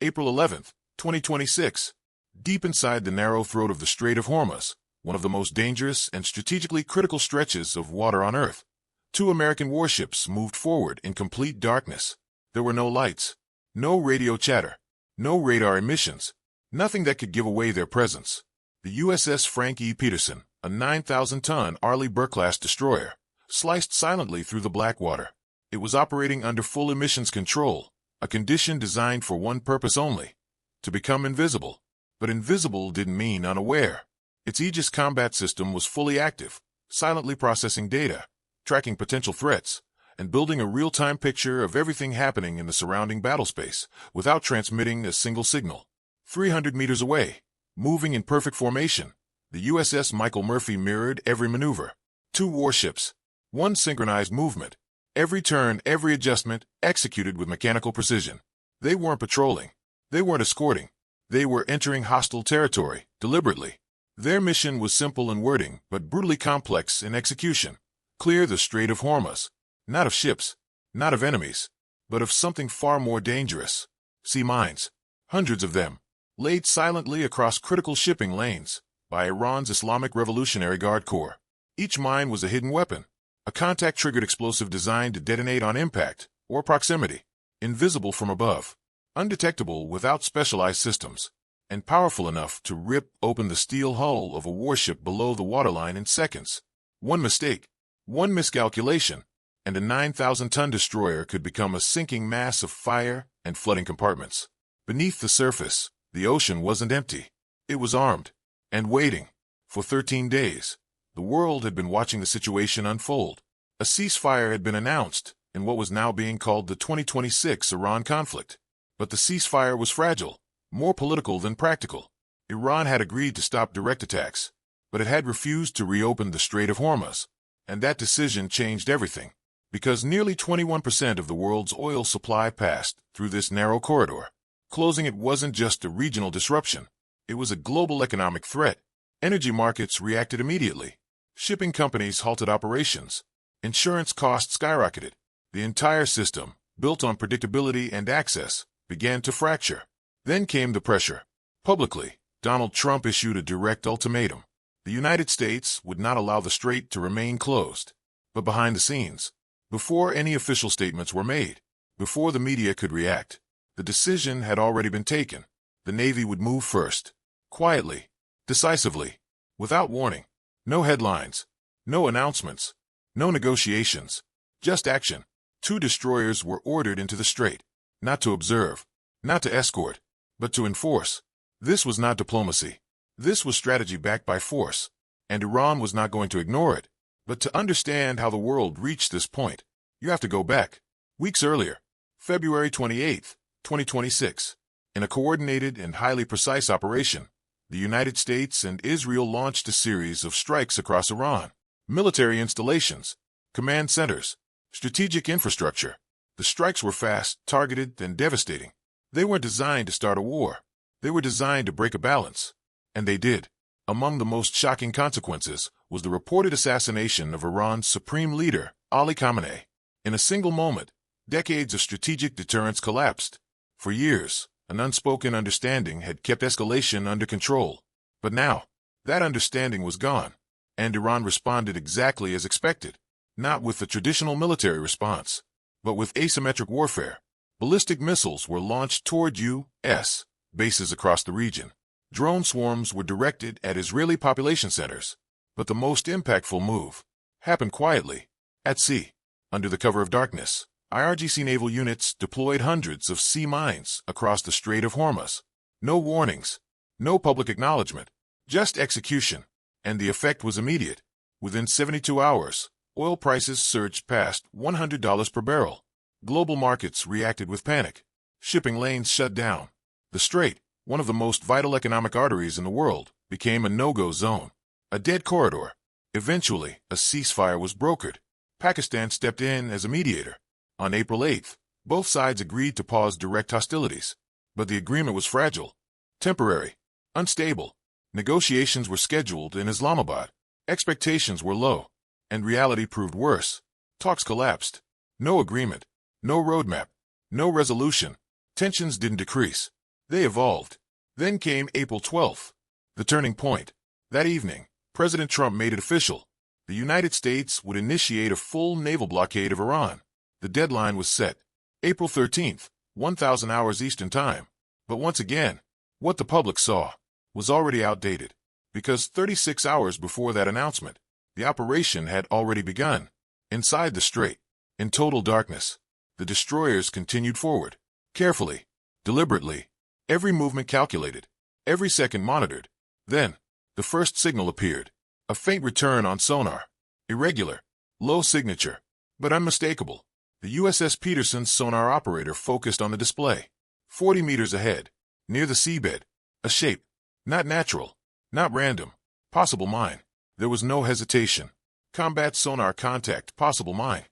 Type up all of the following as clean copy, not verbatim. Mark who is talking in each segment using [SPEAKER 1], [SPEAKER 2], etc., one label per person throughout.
[SPEAKER 1] April 11, 2026. Deep inside the narrow throat of the Strait of Hormuz, one of the most dangerous and strategically critical stretches of water on Earth, two American warships moved forward in complete darkness. There were no lights, no radio chatter, no radar emissions, nothing that could give away their presence. The USS Frank E. Peterson, a 9,000-ton Arleigh Burke-class destroyer, sliced silently through the black water. It was operating under full emissions control, a condition designed for one purpose only: to become invisible. But invisible didn't mean unaware. Its Aegis combat system was fully active, silently processing data, tracking potential threats, and building a real-time picture of everything happening in the surrounding battlespace without transmitting a single signal. 300 meters away, moving in perfect formation, the USS Michael Murphy mirrored every maneuver. Two warships, one synchronized movement, every turn, every adjustment executed with mechanical precision. They weren't patrolling. They weren't escorting. They were entering hostile territory, deliberately. Their mission was simple in wording, but brutally complex in execution. Clear the Strait of Hormuz. Not of ships, not of enemies, but of something far more dangerous. Sea mines. Hundreds of them, laid silently across critical shipping lanes by Iran's Islamic Revolutionary Guard Corps. Each mine was a hidden weapon, a contact-triggered explosive designed to detonate on impact or proximity, invisible from above, undetectable without specialized systems, and powerful enough to rip open the steel hull of a warship below the waterline in seconds. One mistake, one miscalculation, and a 9,000-ton destroyer could become a sinking mass of fire and flooding compartments. Beneath the surface, the ocean wasn't empty. It was armed and waiting. For 13 days, the world had been watching the situation unfold. A ceasefire had been announced in what was now being called the 2026 Iran conflict. But the ceasefire was fragile, more political than practical. Iran had agreed to stop direct attacks, but it had refused to reopen the Strait of Hormuz. And that decision changed everything, because nearly 21% of the world's oil supply passed through this narrow corridor. Closing it wasn't just a regional disruption. It was a global economic threat. Energy markets reacted immediately. Shipping companies halted operations. Insurance costs skyrocketed. The entire system, built on predictability and access, began to fracture. Then came the pressure. Publicly, Donald Trump issued a direct ultimatum. The United States would not allow the strait to remain closed. But behind the scenes, before any official statements were made, before the media could react, the decision had already been taken. The Navy would move first, quietly, decisively, without warning. No headlines, no announcements, no negotiations, just action. 2 destroyers were ordered into the strait, not to observe, not to escort, but to enforce. This was not diplomacy. This was strategy backed by force, and Iran was not going to ignore it. But to understand how the world reached this point, you have to go back. Weeks earlier, February 28, 2026, in a coordinated and highly precise operation, the United States and Israel launched a series of strikes across Iran. Military installations, command centers, strategic infrastructure. The strikes were fast, targeted, and devastating. They weren't designed to start a war. They were designed to break a balance. And they did. Among the most shocking consequences was the reported assassination of Iran's supreme leader, Ali Khamenei. In a single moment, decades of strategic deterrence collapsed. For years, an unspoken understanding had kept escalation under control. But now, that understanding was gone, and Iran responded exactly as expected. Not with the traditional military response, but with asymmetric warfare. Ballistic missiles were launched toward U.S. bases across the region. Drone swarms were directed at Israeli population centers. But the most impactful move happened quietly, at sea, under the cover of darkness. IRGC naval units deployed hundreds of sea mines across the Strait of Hormuz. No warnings, no public acknowledgement, just execution. And the effect was immediate. Within 72 hours, oil prices surged past $100 per barrel. Global markets reacted with panic. Shipping lanes shut down. The strait, one of the most vital economic arteries in the world, became a no-go zone. A dead corridor. Eventually, a ceasefire was brokered. Pakistan stepped in as a mediator. On April 8th, both sides agreed to pause direct hostilities. But the agreement was fragile, temporary, unstable. Negotiations were scheduled in Islamabad. Expectations were low, and reality proved worse. Talks collapsed. No agreement, no roadmap, no resolution. Tensions didn't decrease. They evolved. Then came April 12th, the turning point. That evening, President Trump made it official. The United States would initiate a full naval blockade of Iran. The deadline was set. April 13th, 1000 hours Eastern Time. But once again, what the public saw was already outdated, because 36 hours before that announcement, the operation had already begun. Inside the strait, in total darkness, the destroyers continued forward, carefully, deliberately, every movement calculated, every second monitored. Then, the first signal appeared, a faint return on sonar, irregular, low signature, but unmistakable. The USS Peterson's sonar operator focused on the display, 40 meters ahead, near the seabed, a shape, not natural, not random, possible mine. There was no hesitation. Combat sonar contact, possible mine.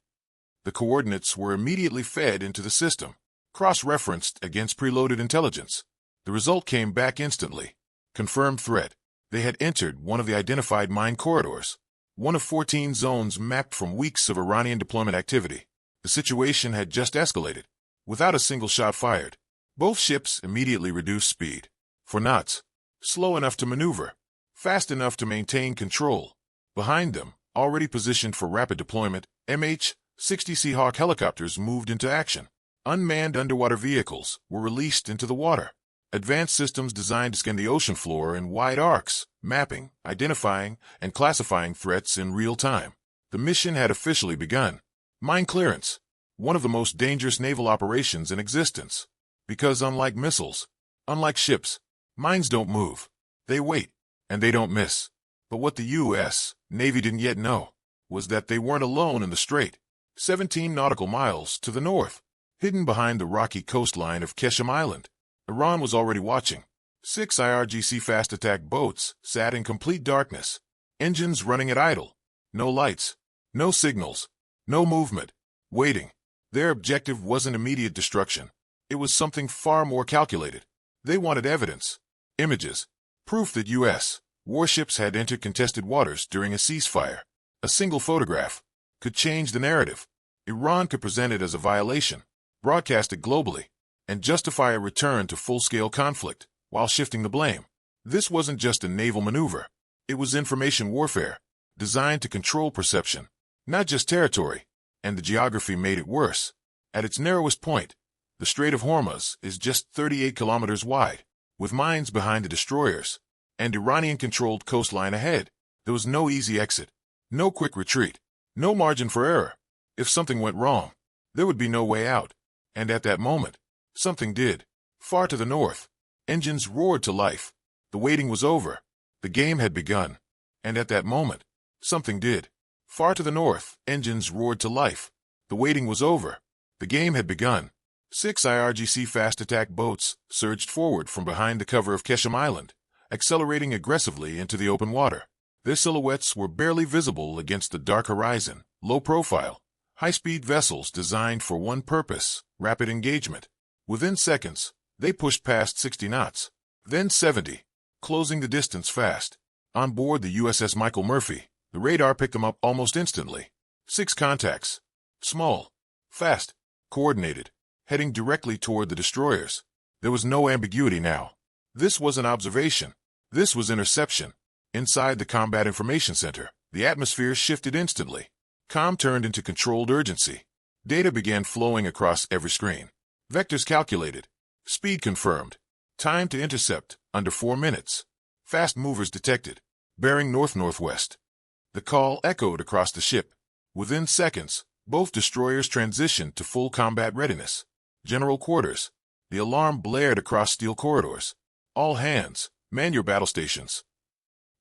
[SPEAKER 1] The coordinates were immediately fed into the system, cross-referenced against preloaded intelligence. The result came back instantly. Confirmed threat. They had entered one of the identified mine corridors, one of 14 zones mapped from weeks of Iranian deployment activity. The situation had just escalated. Without a single shot fired, both ships immediately reduced speed. 4 knots. Slow enough to maneuver, fast enough to maintain control. Behind them, already positioned for rapid deployment, MH-60 Seahawk helicopters moved into action. Unmanned underwater vehicles were released into the water. Advanced systems designed to scan the ocean floor in wide arcs, mapping, identifying, and classifying threats in real time. The mission had officially begun. Mine clearance, one of the most dangerous naval operations in existence. Because unlike missiles, unlike ships, mines don't move. They wait, and they don't miss. But what the U.S. Navy didn't yet know was that they weren't alone in the strait. 17 nautical miles to the north, hidden behind the rocky coastline of Kharg Island, Iran was already watching. 6 IRGC fast attack boats sat in complete darkness, engines running at idle. No lights, no signals, no movement, waiting. Their objective wasn't immediate destruction. It was something far more calculated. They wanted evidence, images, proof that U.S. warships had entered contested waters during a ceasefire. A single photograph could change the narrative. Iran could present it as a violation, broadcast it globally, and justify a return to full-scale conflict while shifting the blame. This wasn't just a naval maneuver. It was information warfare, designed to control perception, not just territory. And the geography made it worse. At its narrowest point, the Strait of Hormuz is just 38 kilometers wide, with mines behind the destroyers, and Iranian-controlled coastline ahead. There was no easy exit, no quick retreat, no margin for error. If something went wrong, there would be no way out. And at that moment, something did. Far to the north, engines roared to life. The waiting was over. The game had begun. And at that moment, something did. Far to the north, engines roared to life. The waiting was over. The game had begun. 6 IRGC fast attack boats surged forward from behind the cover of Kharg Island, accelerating aggressively into the open water. Their silhouettes were barely visible against the dark horizon. Low profile, high-speed vessels designed for one purpose: rapid engagement. Within seconds, they pushed past 60 knots, then 70, closing the distance fast. On board the USS Michael Murphy, the radar picked them up almost instantly. 6 contacts. Small, fast, coordinated, heading directly toward the destroyers. There was no ambiguity now. This wasn't observation. This was interception. Inside the Combat Information Center, the atmosphere shifted instantly. Comm turned into controlled urgency. Data began flowing across every screen. Vectors calculated. Speed confirmed. Time to intercept, under 4 minutes. Fast movers detected. Bearing north-northwest. The call echoed across the ship. Within seconds, both destroyers transitioned to full combat readiness. General quarters. The alarm blared across steel corridors. All hands, man your battle stations.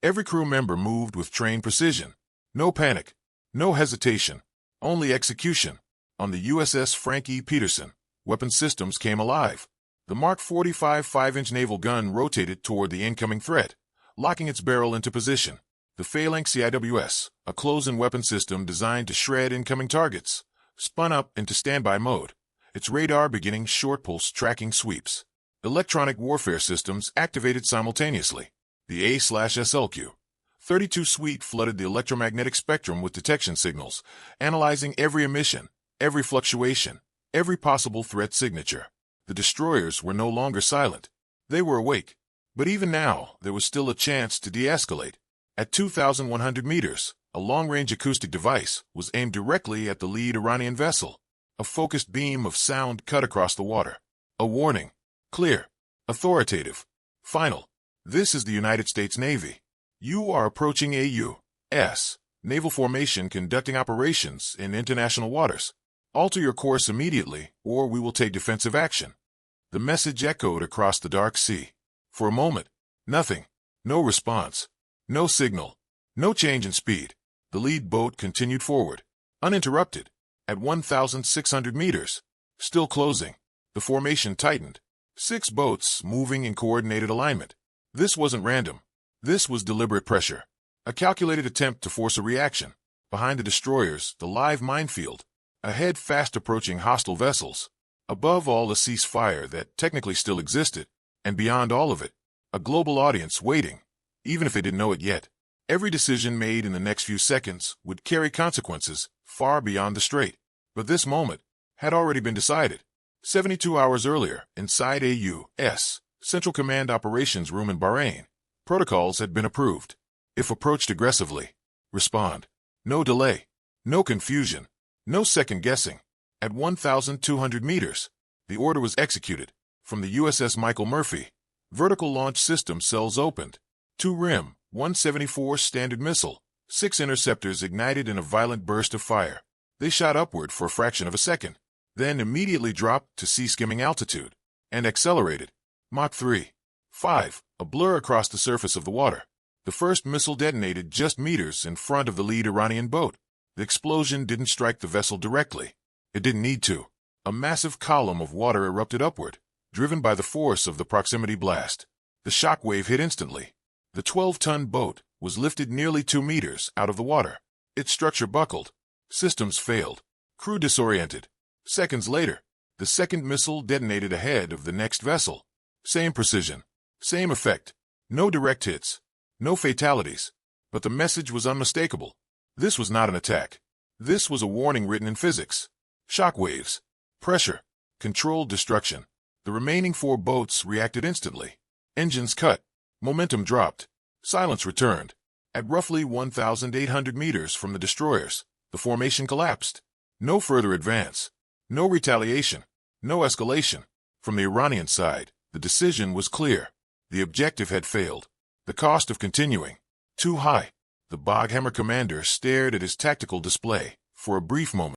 [SPEAKER 1] Every crew member moved with trained precision. No panic. No hesitation. Only execution. On the USS Frank E. Peterson, weapon systems came alive. The Mark 45 5-inch naval gun rotated toward the incoming threat, locking its barrel into position. The Phalanx CIWS, a close-in weapon system designed to shred incoming targets, spun up into standby mode, its radar beginning short-pulse tracking sweeps. Electronic warfare systems activated simultaneously. The A/SLQ 32 suite flooded the electromagnetic spectrum with detection signals, analyzing every emission, every fluctuation, every possible threat signature. The destroyers were no longer silent. They were awake. But even now, there was still a chance to de-escalate. At 2,100 meters, a long-range acoustic device was aimed directly at the lead Iranian vessel. A focused beam of sound cut across the water. A warning. Clear. Authoritative. Final. This is the United States Navy. You are approaching a U.S. naval formation conducting operations in international waters. Alter your course immediately, or we will take defensive action. The message echoed across the dark sea. For a moment, nothing. No response. No signal. No change in speed. The lead boat continued forward, uninterrupted. At 1,600 meters, still closing, the formation tightened. 6 boats moving in coordinated alignment. This wasn't random. This was deliberate pressure. A calculated attempt to force a reaction. Behind the destroyers, the live minefield. Ahead, fast-approaching hostile vessels. Above all, a ceasefire that technically still existed. And beyond all of it, a global audience waiting, even if they didn't know it yet. Every decision made in the next few seconds would carry consequences far beyond the strait. But this moment had already been decided. 72 hours earlier, inside a U.S. Central Command Operations Room in Bahrain, protocols had been approved. If approached aggressively, respond. No delay. No confusion. No second-guessing. At 1,200 meters, the order was executed. From the USS Michael Murphy, vertical launch system cells opened. 2 RIM, 174 Standard missile, 6 interceptors ignited in a violent burst of fire. They shot upward for a fraction of a second, then immediately dropped to sea-skimming altitude, and accelerated. Mach 3. 5, a blur across the surface of the water. The first missile detonated just meters in front of the lead Iranian boat. The explosion didn't strike the vessel directly. It didn't need to. A massive column of water erupted upward, driven by the force of the proximity blast. The shock wave hit instantly. The 12-ton boat was lifted nearly 2 meters out of the water. Its structure buckled. Systems failed. Crew disoriented. Seconds later, the second missile detonated ahead of the next vessel. Same precision. Same effect. No direct hits. No fatalities. But the message was unmistakable. This was not an attack. This was a warning written in physics. Shock waves. Pressure. Controlled destruction. The remaining 4 boats reacted instantly. Engines cut. Momentum dropped. Silence returned. At roughly 1,800 meters from the destroyers, the formation collapsed. No further advance. No retaliation. No escalation. From the Iranian side, the decision was clear. The objective had failed. The cost of continuing, too high. The Boghammer commander stared at his tactical display for a brief moment.